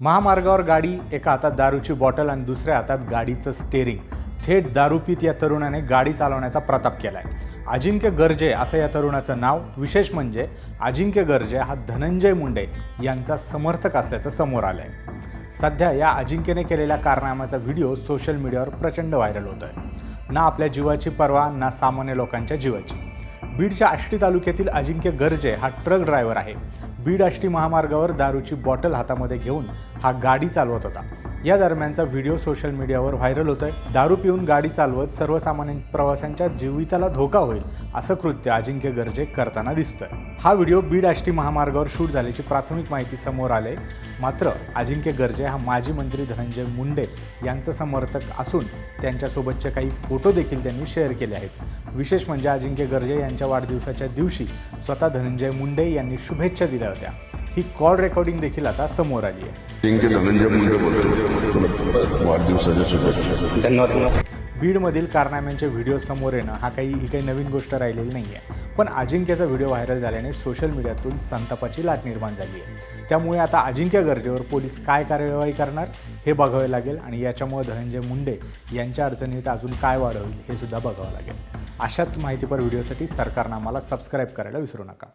महामार्गावर गाडी, एका हातात दारूची बॉटल आणि दुसऱ्या हातात गाडीचं स्टेअरिंग. थेट दारू पीत या तरुणाने गाडी चालवण्याचा प्रताप केलाय. अजिंक्य गर्जे असं या तरुणाचं नाव. विशेष म्हणजे अजिंक्य गर्जे हा धनंजय मुंडे यांचा समर्थक असल्याचं समोर आलंय. सध्या या अजिंक्यने केलेल्या कारनाम्याचा व्हिडिओ सोशल मीडियावर प्रचंड व्हायरल होतोय. ना आपल्या जीवाची पर्वा, ना सामान्य लोकांच्या जीवाची. बीडच्या आष्टी तालुक्यातील अजिंक्य गर्जे हा ट्रक ड्रायव्हर आहे. बीड आष्टी महामार्गावर दारूची बॉटल हातामध्ये घेऊन हा गाडी चालवत होता. या दरम्यानचा व्हिडिओ सोशल मीडियावर व्हायरल होतोय. दारू पिऊन गाडी चालवत सर्वसामान्य प्रवाशांच्या जीविताला धोका होईल असं कृत्य अजिंक्य गर्जे करताना दिसतोय. हा व्हिडिओ बीड आष्टी महामार्गावर शूट झाल्याची प्राथमिक माहिती समोर आली. मात्र अजिंक्य गर्जे हा माजी मंत्री धनंजय मुंडे यांचा समर्थक असून त्यांच्यासोबतचे काही फोटो देखील त्यांनी शेअर केले आहेत. विशेष म्हणजे अजिंक्य गर्जे यांच्या वाढदिवसाच्या दिवशी स्वतः धनंजय मुंडे यांनी शुभेच्छा दिल्या होत्या. ही कॉल रेकॉर्डिंग देखील आता समोर आली आहे. धनंजय मुंडे वाढदिवसाच्या शुभेच्छा. धन्यवाद. बीडमधील कारनाम्यांचे व्हिडिओ समोर येणं ही काही नवीन गोष्ट राहिलेली नाही आहे. पण अजिंक्यचा व्हिडिओ व्हायरल झाल्याने सोशल मीडियातून संतापाची लाट निर्माण झाली आहे. त्यामुळे आता अजिंक्य गर्जेवर पोलीस काय कार्यवाही करणार हे बघावे लागेल आणि याच्यामुळे धनंजय मुंडे यांच्या अडचणीत अजून काय वाढ होईल हे सुद्धा बघावं लागेल. अशाच माहितीपर व्हिडिओसाठी सरकारनं आम्हाला सबस्क्राईब करायला विसरू नका.